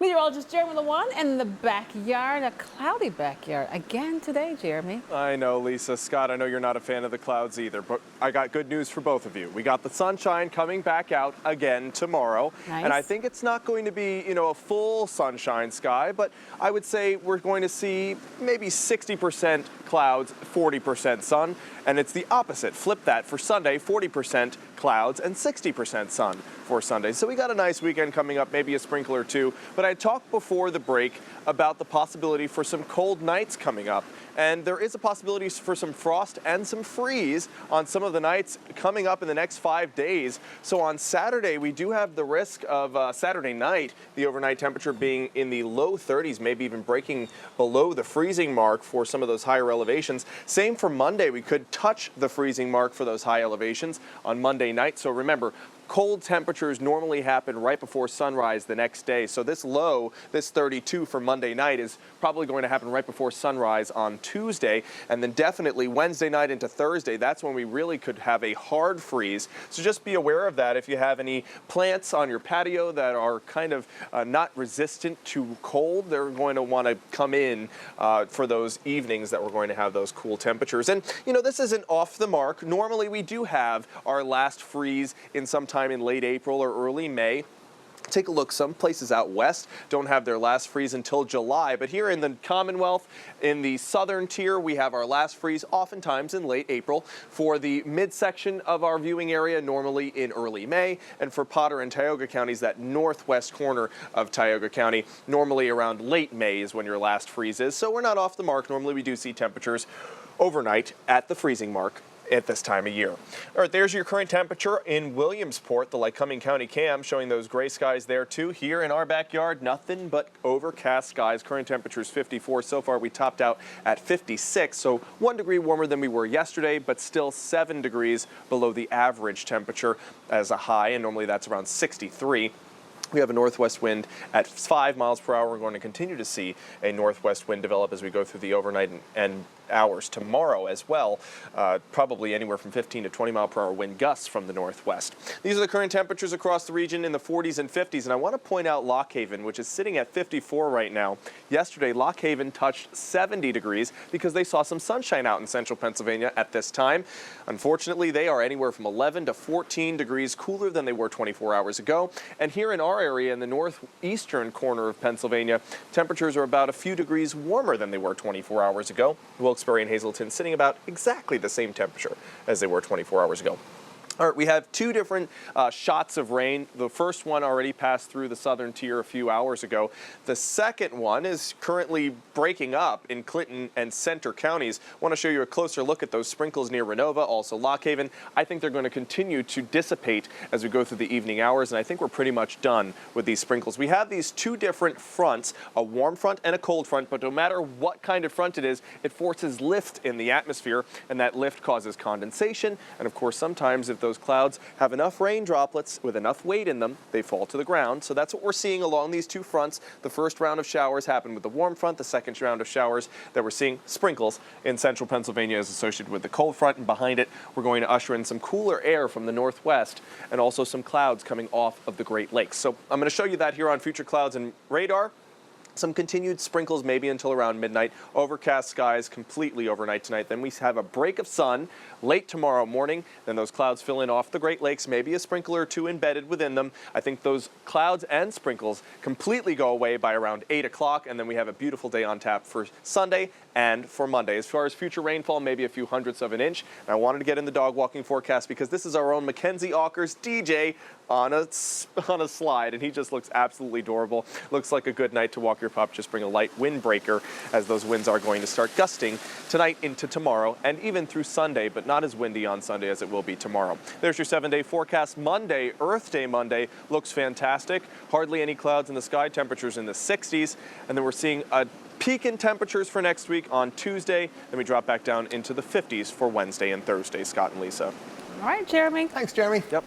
Meteorologist Jeremy Lewan in the backyard, a cloudy backyard again today, Jeremy. I know, Lisa. Scott, I know you're not a fan of the clouds either, but I got good news for both of you. We got the sunshine coming back out again tomorrow. Nice. And I think it's not going to be, a full sunshine sky, but I would say we're going to see maybe 60% clouds, 40% sun. And it's the opposite. Flip that for Sunday, 40% clouds and 60% sun for Sunday. So we got a nice weekend coming up, maybe a sprinkle or two. But I talked before the break about the possibility for some cold nights coming up. And there is a possibility for some frost and some freeze on some of the nights coming up in the next 5 days. So on Saturday, we do have the risk of Saturday night, the overnight temperature being in the low 30s, maybe even breaking below the freezing mark for some of those higher elevations. Same for Monday. We could touch the freezing mark for those high elevations on Monday night. So remember, cold temperatures normally happen right before sunrise the next day. So this low, this 32 for Monday night, is probably going to happen right before sunrise on Tuesday. And then definitely Wednesday night into Thursday, that's when we really could have a hard freeze. So just be aware of that. If you have any plants on your patio that are kind of not resistant to cold, they're going to want to come in for those evenings that we're going to have those cool temperatures. And, this isn't off the mark. Normally we do have our last freeze in sometime in late April or early May. Take a look, some places out west don't have their last freeze until July, but here in the Commonwealth, in the southern tier, we have our last freeze oftentimes in late April. For the midsection of our viewing area, normally in early May, and for Potter and Tioga counties, that northwest corner of Tioga County, normally around late May is when your last freeze is. So we're not off the mark. Normally we do see temperatures overnight at the freezing mark at this time of year. All right, there's your current temperature in Williamsport, the Lycoming County cam showing those gray skies there too. Here in our backyard, nothing but overcast skies. Current temperature is 54. So far we topped out at 56, so 1 degree warmer than we were yesterday, but still 7 degrees below the average temperature as a high, and normally that's around 63. We have a northwest wind at 5 miles per hour. We're going to continue to see a northwest wind develop as we go through the overnight and hours tomorrow as well. Probably anywhere from 15 to 20 mile per hour wind gusts from the northwest. These are the current temperatures across the region in the 40s and 50s. And I want to point out Lock Haven, which is sitting at 54 right now. Yesterday, Lock Haven touched 70 degrees because they saw some sunshine out in central Pennsylvania at this time. Unfortunately, they are anywhere from 11 to 14 degrees cooler than they were 24 hours ago. And here in our area in the northeastern corner of Pennsylvania, temperatures are about a few degrees warmer than they were 24 hours ago. Wilkes-Barre and Hazleton sitting about exactly the same temperature as they were 24 hours ago. All right, we have two different shots of rain. The first one already passed through the southern tier a few hours ago. The second one is currently breaking up in Clinton and Center counties. I want to show you a closer look at those sprinkles near Renova, also Lock Haven. I think they're going to continue to dissipate as we go through the evening hours, and I think we're pretty much done with these sprinkles. We have these two different fronts, a warm front and a cold front, but no matter what kind of front it is, it forces lift in the atmosphere, and that lift causes condensation, and of course sometimes if those clouds have enough rain droplets with enough weight in them, they fall to the ground. So that's what we're seeing along these two fronts. The first round of showers happened with the warm front. The second round of showers that we're seeing, sprinkles in central Pennsylvania, is associated with the cold front, and behind it we're going to usher in some cooler air from the northwest and also some clouds coming off of the Great Lakes. So I'm going to show you that here on Future Clouds and Radar. Some continued sprinkles maybe until around midnight. Overcast skies completely overnight tonight. Then we have a break of sun late tomorrow morning. Then those clouds fill in off the Great Lakes, maybe a sprinkle or two embedded within them. I think those clouds and sprinkles completely go away by around 8 o'clock. And then we have a beautiful day on tap for Sunday and for Monday. As far as future rainfall, maybe a few hundredths of an inch. And I wanted to get in the dog walking forecast because this is our own Mackenzie Aukers DJ on a slide, and he just looks absolutely adorable. Looks like a good night to walk your pup. Just bring a light windbreaker, as those winds are going to start gusting tonight into tomorrow and even through Sunday, but not as windy on Sunday as it will be tomorrow. There's your 7-day forecast. Monday, Earth Day Monday, looks fantastic. Hardly any clouds in the sky. Temperatures in the 60s, and then we're seeing a peak in temperatures for next week on Tuesday. Then we drop back down into the 50s for Wednesday and Thursday. Scott and Lisa. All right, Jeremy. Thanks, Jeremy. Yep.